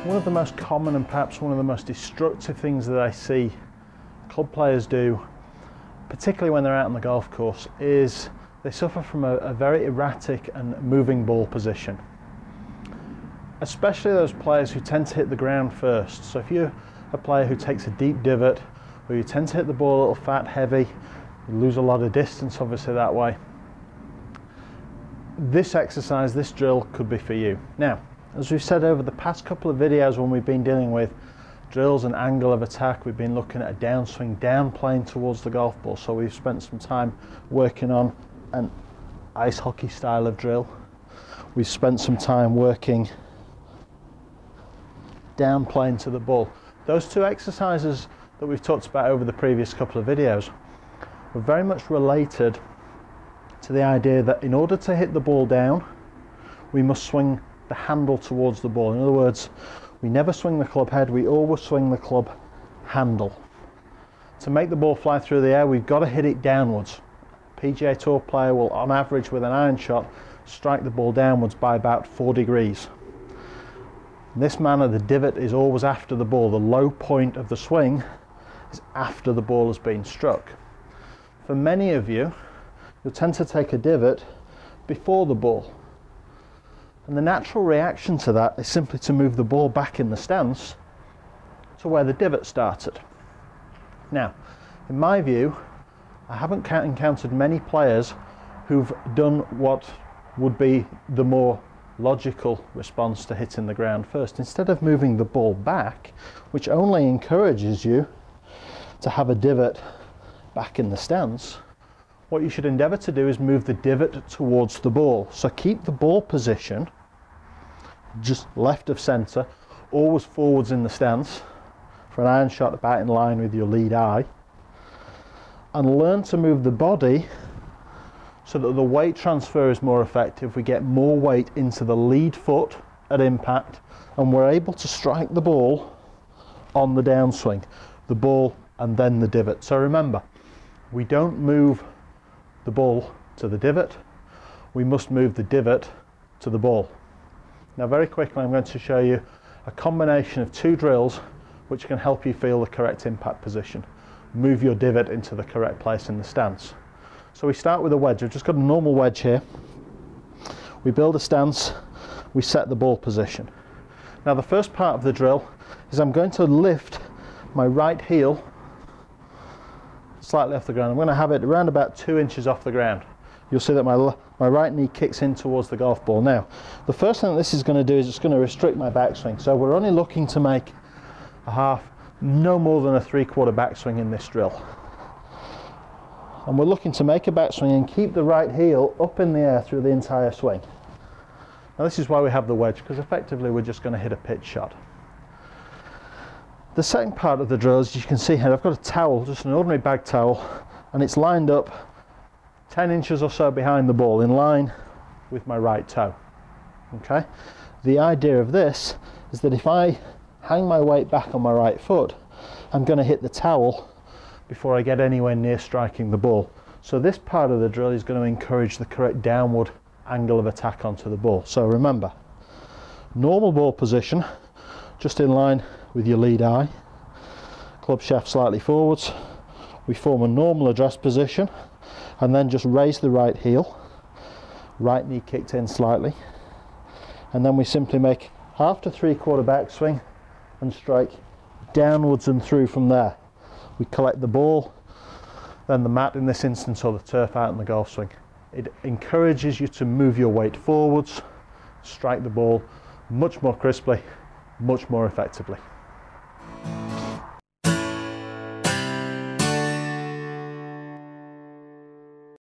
One of the most common and perhaps one of the most destructive things that I see club players do, particularly when they're out on the golf course, is they suffer from a very erratic and moving ball position. Especially those players who tend to hit the ground first. So if you're a player who takes a deep divot, or you tend to hit the ball a little fat, heavy, you lose a lot of distance obviously that way, this exercise, this drill could be for you. Now, as we've said over the past couple of videos when we've been dealing with drills and angle of attack, we've been looking at a downswing, down plane towards the golf ball. So we've spent some time working on an ice hockey style of drill. We've spent some time working down plane to the ball. Those two exercises that we've talked about over the previous couple of videos were very much related to the idea that in order to hit the ball down, we must swing the handle towards the ball. In other words, we never swing the club head, we always swing the club handle. To make the ball fly through the air, we've got to hit it downwards. A PGA Tour player will, on average with an iron shot, strike the ball downwards by about 4 degrees. In this manner, the divot is always after the ball. The low point of the swing is after the ball has been struck. For many of you, you'll tend to take a divot before the ball. And the natural reaction to that is simply to move the ball back in the stance to where the divot started. Now, in my view, I haven't encountered many players who've done what would be the more logical response to hitting the ground first. Instead of moving the ball back, which only encourages you to have a divot back in the stance, what you should endeavour to do is move the divot towards the ball. So keep the ball position just left of centre, always forwards in the stance for an iron shot about in line with your lead eye, and learn to move the body so that the weight transfer is more effective. We get more weight into the lead foot at impact and we're able to strike the ball on the downswing, the ball and then the divot. So remember, we don't move the ball to the divot, we must move the divot to the ball. Now very quickly I'm going to show you a combination of two drills which can help you feel the correct impact position. Move your divot into the correct place in the stance. So we start with a wedge. I've just got a normal wedge here. We build a stance, we set the ball position. Now the first part of the drill is I'm going to lift my right heel slightly off the ground. I'm going to have it around about 2 inches off the ground. You'll see that my right knee kicks in towards the golf ball. Now, the first thing that this is going to do is it's going to restrict my backswing. So we're only looking to make a half, no more than a 3/4 backswing in this drill. And we're looking to make a backswing and keep the right heel up in the air through the entire swing. Now this is why we have the wedge, because effectively we're just going to hit a pitch shot. The second part of the drill, as you can see here, I've got a towel, just an ordinary bag towel, and it's lined up 10 inches or so behind the ball, in line with my right toe. Okay? The idea of this is that if I hang my weight back on my right foot, I'm going to hit the towel before I get anywhere near striking the ball. So this part of the drill is going to encourage the correct downward angle of attack onto the ball. So remember, normal ball position, just in line with your lead eye, club shaft slightly forwards, we form a normal address position and then just raise the right heel, right knee kicked in slightly, and then we simply make half to 3/4 backswing and strike downwards and through from there. We collect the ball, then the mat in this instance, or the turf out in the golf swing. It encourages you to move your weight forwards, strike the ball much more crisply, much more effectively.